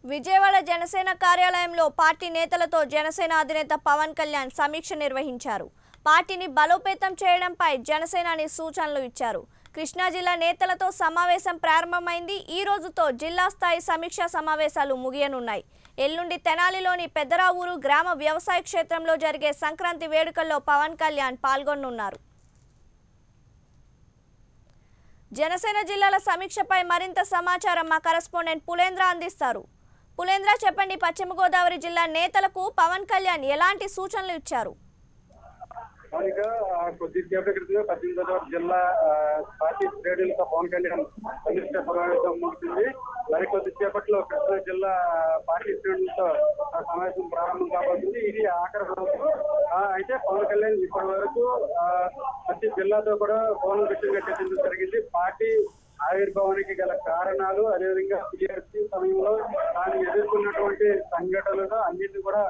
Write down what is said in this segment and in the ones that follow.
విజయవాడ జనసేన కార్యాలయంలో పార్టీ నేతలతో జనసేన అధినేత పవన్ కళ్యాణ్ సమీక్ష నిర్వహించారు. పార్టీని బలోపేతం చేయడంపై జనసేనాని సూచనలు ఇచ్చారు. కృష్ణా జిల్లా నేతలతో సమావేశం ప్రారంభమైంది. ఈ రోజుతో జిల్లా స్థాయి సమీక్షా సమావేశాలు ముగియనున్నాయి. ఎల్లుండి తెనాలిలోని పెద్దరావూరు గ్రామ వ్యవసాయ క్షేత్రంలో జరిగే సంక్రాంతి వేడుకల్లో పవన్ కళ్యాణ్ పాల్గొనున్నారు. జనసేన జిల్లాల సమీక్షపై మరింత సమాచారం మా కరెస్పాండెంట్ పులేంద్ర అందిస్తారు. పులేంద్ర, చెప్పండి, పశ్చిమ గోదావరి జిల్లా నేతలకు పవన్ కళ్యాణ్ ఎలాంటి సూచనలు ఇచ్చారు? కొద్దిసేపటి క్రితమే పశ్చిమ గోదావరి జిల్లా పార్టీ శ్రేణులతో పవన్ కళ్యాణ్ సమీక్ష సమావేశం ముగిసింది. మరికొద్దిసేపట్లో కృష్ణా జిల్లా పార్టీ శ్రేణులతో సమావేశం ప్రారంభం కాబోతుంది. ఇది ఆఖరి రోజు. అయితే పవన్ కళ్యాణ్ ఇప్పటి వరకు ప్రతి జిల్లాతో కూడా పవన్ విషయంగా చర్చించడం జరిగింది. పార్టీ ఆవిర్భావానికి గల కారణాలు, అదేవిధంగా పిఆర్సీ సమయంలో తాను ఎదుర్కొన్నటువంటి సంఘటనలు అన్నింటినీ కూడా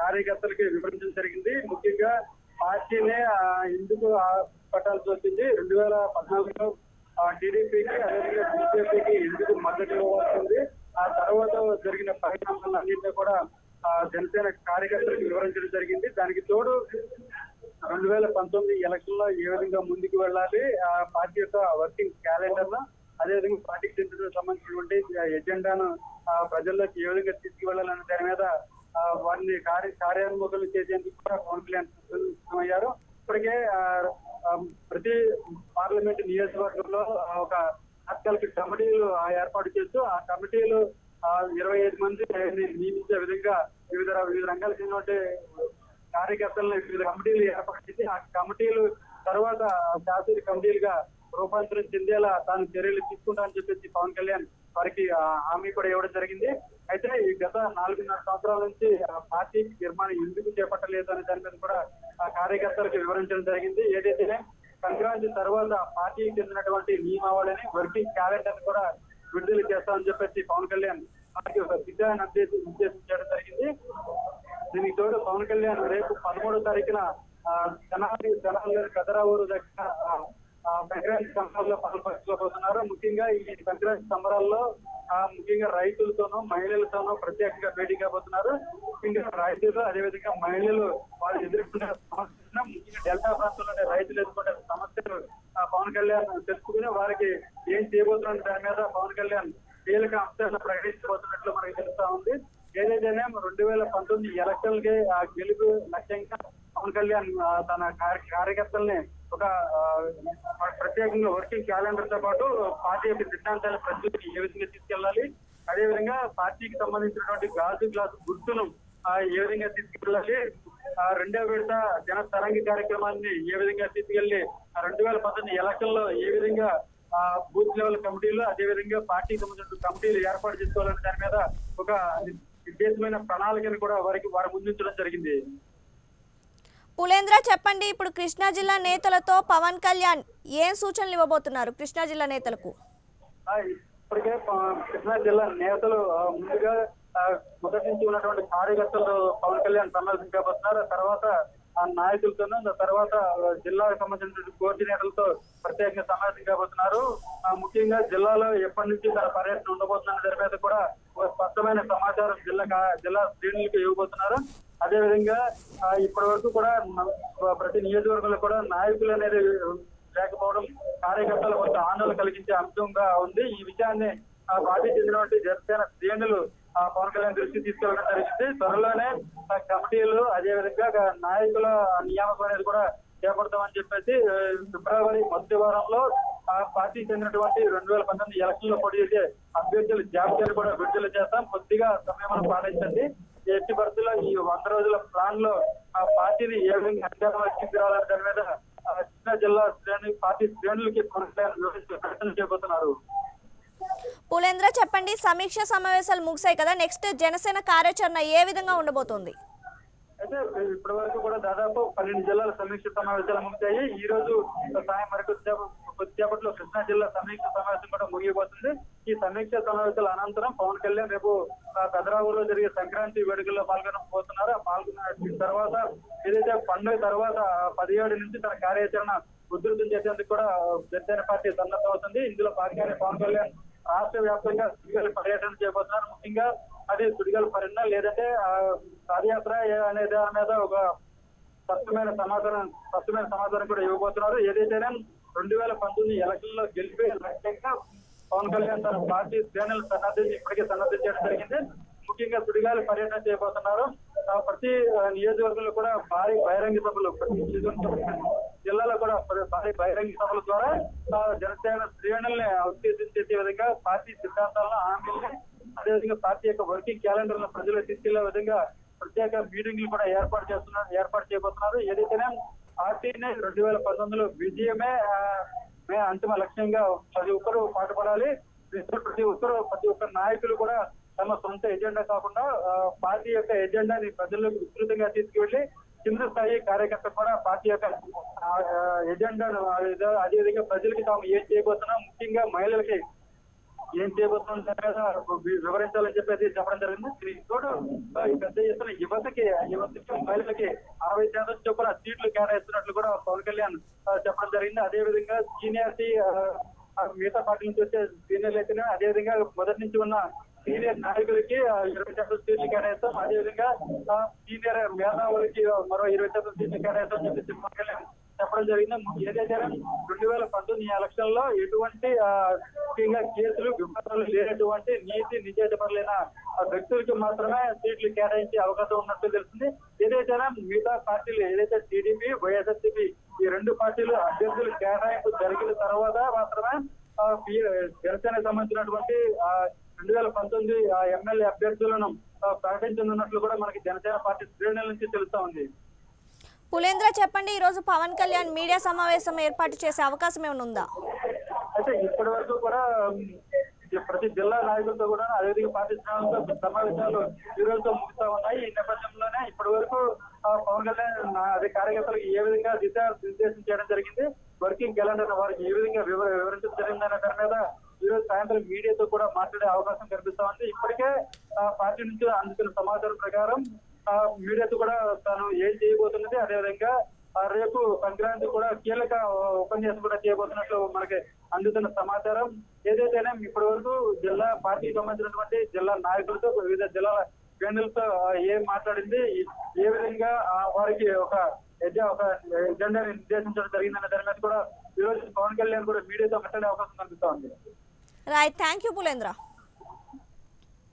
కార్యకర్తలకి వివరించడం జరిగింది. ముఖ్యంగా పార్టీనే ఎందుకు పట్టాల్సి వచ్చింది, 2014లో టీడీపీకి అదేవిధంగా బీజేపీకి ఎందుకు మద్దతు ఇవ్వాల్సింది, ఆ తర్వాత జరిగిన పరిణామాలన్నింటినీ కూడా జనసేన కార్యకర్తలకు వివరించడం జరిగింది. దానికి తోడు 2019 ఎలక్షన్ లో ఏ విధంగా ముందుకు వెళ్ళాలి, ఆ పార్టీ యొక్క వర్కింగ్ క్యాలెండర్ ను, అదేవిధంగా పార్టీకి సంబంధించినటువంటి ఎజెండాను ప్రజల్లోకి ఏ విధంగా తీసుకువెళ్లాలనే దాని మీద వారిని కార్యాన్ముఖులు చేసేందుకు కూడా పవన్ కళ్యాణ్ సిద్ధమయ్యారు. ఇప్పటికే ప్రతి పార్లమెంట్ నియోజకవర్గంలో ఒక తాత్కాలిక కమిటీలు ఏర్పాటు చేస్తూ ఆ కమిటీలు 25 మంది నియమించే విధంగా వివిధ రంగాలకు చెందిన కార్యకర్తలను వివిధ కమిటీలు ఏర్పాటు చేసి ఆ కమిటీలు తర్వాత శాసన కమిటీలుగా రూపాంతరం చెందేలా తాను చర్యలు తీసుకుంటానని చెప్పేసి పవన్ కళ్యాణ్ వారికి హామీ కూడా ఇవ్వడం జరిగింది. అయితే ఈ గత 4.5 సంవత్సరాల నుంచి పార్టీ నిర్మాణం ఎందుకు చేపట్టలేదు అనే దాని మీద కూడా కార్యకర్తలకు వివరించడం జరిగింది. ఏదైతే సంక్రాంతి తర్వాత పార్టీకి చెందినటువంటి నియమావళిని, వర్కింగ్ క్యాలెండర్ కూడా విడుదల చేస్తామని చెప్పేసి పవన్ కళ్యాణ్ వారికి ఒక విధాన్ని ఉద్దేశించడం జరిగింది. దీనికి తోడు పవన్ కళ్యాణ్ రేపు 13వ తారీఖున తెనాలి పెద్దరావూరు దగ్గర సంక్రాంతి సంబరాల్లో పాల్పంచుకోబోతున్నారు. ముఖ్యంగా ఈ సంక్రాంతి సంబరాల్లో ముఖ్యంగా రైతులతోనూ మహిళలతోనూ ప్రత్యేకంగా భేటీ కాబోతున్నారు. ముఖ్యంగా రైతులు, అదేవిధంగా మహిళలు వాళ్ళు ఎదుర్కొనే సమస్యలను, ముఖ్యంగా డెల్టా ప్రాంతంలోని రైతులు ఎదుర్కొనే సమస్యలు పవన్ కళ్యాణ్ తెలుసుకుని వారికి ఏం చేయబోతున్నారు దాని మీద పవన్ కళ్యాణ్ కీలక అంశాలను ప్రకటించబోతున్నట్లు మనకి తెలుస్తా ఉంది. ఏదైతేనే 2019 ఎలక్షన్ కి గెలుపు లక్ష్యంగా పవన్ కళ్యాణ్ తన కార్యకర్తల్ని ఒక ప్రత్యేకంగా వర్కింగ్ క్యాలెండర్ తో పాటు పార్టీ యొక్క సిద్ధాంతాల ప్రజలకి ఏ విధంగా తీసుకెళ్లాలి, అదేవిధంగా పార్టీకి సంబంధించినటువంటి గ్లాసు గుర్తును ఏ విధంగా తీసుకెళ్లాలి, 2వ విడత జన తరంగి కార్యక్రమాన్ని ఏ విధంగా తీసుకెళ్లి 2019 ఎలక్షన్ లో ఏ విధంగా బూత్ లెవెల్ కమిటీలు, అదేవిధంగా పార్టీకి సంబంధించిన కమిటీలు ఏర్పాటు చేసుకోవాలనే దాని మీద ఒక నిర్దేశమైన ప్రణాళికను కూడా వారి ముందుంచడం జరిగింది. పులేంద్ర, చెప్పండి, ఇప్పుడు కృష్ణా జిల్లా నేతలతో పవన్ కళ్యాణ్ ఏం సూచనలు ఇవ్వబోతున్నారు? కృష్ణా జిల్లా నేతలకు ఇప్పటికే కృష్ణా జిల్లా నేతలు ముందుగా మొదటి నుంచి ఉన్నటువంటి కార్యకర్తలు పవన్ కళ్యాణ్ సమావేశం కాబోతున్నారు. తర్వాత ఆ నాయకులతోనూ, తర్వాత జిల్లాకు సంబంధించిన కోఆర్డినేటర్లతో ప్రత్యేకంగా సమావేశం కాబోతున్నారు. ముఖ్యంగా జిల్లాలో ఎప్పటి నుంచి తన పర్యటన ఉండబోతున్న దాని మీద కూడా ఒక స్పష్టమైన సమాచారం జిల్లా శ్రేణులకు ఇవ్వబోతున్నారు. అదేవిధంగా ఇప్పటి వరకు కూడా ప్రతి నియోజకవర్గంలో కూడా నాయకులు అనేది లేకపోవడం కార్యకర్తలు కొంత ఆందోళన కలిగించే అంశంగా ఉంది. ఈ విషయాన్ని పార్టీ చెందినటువంటి జనసేన శ్రేణులు పవన్ కళ్యాణ్ దృష్టికి తీసుకెళ్లడం జరిగింది. త్వరలోనే కమిటీలు, అదేవిధంగా నాయకుల నియామకం అనేది కూడా చేపడతామని చెప్పేసి ఫిబ్రవరి మొదటి వారంలో పార్టీ చెందినటువంటి 2019 ఎలక్షన్ లో పోటీ చేసే అభ్యర్థుల జాబితాను కూడా విడుదల చేస్తాం. కొద్దిగా సమయం పాటించండి. ఎట్టి పరిస్థితుల్లో ఈ 100 రోజుల ప్లాన్ లో పార్టీని ఏ విధంగా అధికారంలో తీసుకురావాలనే దాని మీద కృష్ణా జిల్లా పార్టీ శ్రేణులకి ప్రకటన చేయబోతున్నారు. పులేంద్ర, చెప్పండి, సమీక్ష సమావేశాలు ముగిసాయి కదా, నెక్స్ట్ జనసేన కార్యాచరణ ఏ విధంగా ఉండబోతోంది? అయితే ఇప్పటి వరకు కూడా దాదాపు 12 జిల్లాల సమీక్ష సమావేశాలు ముగిశాయి. ఈ రోజు సాయం కొద్దిసేపట్లో కృష్ణా జిల్లా సమీక్ష సమావేశం కూడా ముగియబోతుంది. ఈ సమీక్ష సమావేశాల అనంతరం పవన్ కళ్యాణ్ రేపు పెద్దరావూరులో జరిగే సంక్రాంతి వేడుకల్లో పాల్గొనబోతున్నారు. పాల్గొన్న తర్వాత ఏదైతే పండుగ తర్వాత 17 నుంచి తన కార్యాచరణ ఉధృతం చేసేందుకు కూడా జనసేన పార్టీ సన్నద్ధమవుతుంది. ఇందులో భాగంగానే పవన్ కళ్యాణ్ రాష్ట్ర వ్యాప్తంగా పర్యటన చేయబోతున్నారు. ముఖ్యంగా అది సుడిగాల పరిణ లేదంటే పాదయాత్ర అనే దాని మీద ఒక స్పష్టమైన సమాధానం కూడా ఇవ్వబోతున్నారు. ఏదైతేనే 2019 ఎలక్షన్లో గెలిపే లక్ష్యంగా పవన్ కళ్యాణ్ తన పార్టీ శ్రేణులు ఇప్పటికే సన్నద్ధం చేయడం జరిగింది. ముఖ్యంగా సుడిగాలి పర్యటన చేయబోతున్నారు. ప్రతి నియోజకవర్గంలో కూడా భారీ బహిరంగ సభలు, ప్రతి జిల్లాలో కూడా భారీ బహిరంగ సభల ద్వారా జనసేన శ్రేణుల్ని ఉత్తేజించే విధంగా పార్టీ సిద్ధాంతాలను, హామీల్ని, అదేవిధంగా పార్టీ యొక్క వర్కింగ్ క్యాలెండర్ ను ప్రజలకు తీసుకెళ్లే విధంగా ప్రత్యేక మీటింగ్లు కూడా ఏర్పాటు చేయబోతున్నారు. ఏదైతేనే పార్టీని 2019లో విజయమే అంతిమ లక్ష్యంగా ప్రతి ఒక్కరు పాటుపడాలి. ప్రతి ఒక్క నాయకులు కూడా తమ సొంత ఎజెండా కాకుండా పార్టీ యొక్క ఎజెండాని ప్రజలకు విస్తృతంగా తీసుకువెళ్లి కింద స్థాయి కార్యకర్త కూడా పార్టీ యొక్క ఎజెండాను అదేవిధంగా ప్రజలకి తాము ఏం చేయబోతున్నాం, ముఖ్యంగా మహిళలకి ఏం చేయబోతున్నా వివరించాలని చెప్పేసి చెప్పడం జరిగింది. పెద్ద ఎత్తున యువతకి మహిళలకి 60% చొప్పున సీట్లు కేటాయిస్తున్నట్లు కూడా పవన్ కళ్యాణ్ చెప్పడం జరిగింది. అదేవిధంగా సీనియారిటీ మిగతా పార్టీ నుంచి వచ్చే సీనియర్లు అయితేనే అదేవిధంగా మొదటి నుంచి ఉన్న సీనియర్ నాయకులకి 20% సీట్లు కేటాయిస్తాం, అదేవిధంగా సీనియర్ మేధావులకి మరో 20% సీట్లు కేటాయిస్తాం అని చెప్పేసి పవన్ కళ్యాణ్ చెప్పడం జరిగింది. ఏదైతే 2019 ఎలక్షన్ లో ఎటువంటి ముఖ్యంగా కేసులు వివాదాలు లేనటువంటి నీతి నిజాయితీపరులైన వ్యక్తులకి మాత్రమే సీట్లు కేటాయించే అవకాశం ఉన్నట్టు తెలిసింది. ఏదైతే మిగతా పార్టీలు ఏదైతే టీడీపీ, వైఎస్ఆర్సీపీ ఈ రెండు పార్టీలు అభ్యర్థులు కేటాయింపు జరిగిన తర్వాత మాత్రమే జనసేనకు సంబంధించినటువంటి 2019 ఎమ్మెల్యే అభ్యర్థులను ప్రకటించనున్నట్లు కూడా మనకి జనసేన పార్టీ శ్రేణుల నుంచి తెలుస్తా ఉంది. పులేంద్ర చెప్పండి, ఈ రోజు పవన్ కళ్యాణ్ మీడియా సమావేశం ఏర్పాటు చేసే అవకాశం ఏమైనా ఉందా? అయితే ఇప్పటి వరకు కూడా ప్రతి జిల్లా నాయకులతో కూడా అదేవిధంగా పార్టీ శ్రేణులతో సమావేశాలు ఈ రోజుతో ముగుతా ఉన్నాయి. ఈ నేపథ్యంలోనే ఇప్పటి వరకు పవన్ కళ్యాణ్ అదే కార్యకర్తలకు ఏ విధంగా దిశానిర్దేశం చేయడం జరిగింది, వర్కింగ్ క్యాలెండర్ వారికి ఏ విధంగా వివరించడం జరిగిందనే దాని మీద ఈ రోజు సాయంత్రం మీడియాతో కూడా మాట్లాడే అవకాశం కనిపిస్తా ఉంది. ఇప్పటికే పార్టీ నుంచి అందుతున్న సమాచారం ప్రకారం మీడియాతో కూడా తాను ఏం చేయబోతున్నది, అదేవిధంగా రేపు సంక్రాంతి కూడా కీలక ఉపన్యాసం కూడా చేయబోతున్నట్లు మనకి అందుతున్న సమాచారం. ఏదైతేనే ఇప్పటి వరకు జిల్లా పార్టీకి సంబంధించినటువంటి జిల్లా నాయకులతో వివిధ జిల్లాల శ్రేణులతో ఏం మాట్లాడింది, ఏ విధంగా వారికి ఒక ఎజెండాని నిర్దేశించడం జరిగిందనే దాని మీద కూడా ఈ రోజు పవన్ కళ్యాణ్ కూడా మీడియాతో మాట్లాడే అవకాశం కనిపిస్తా ఉంది. Right, thank you Pulendra.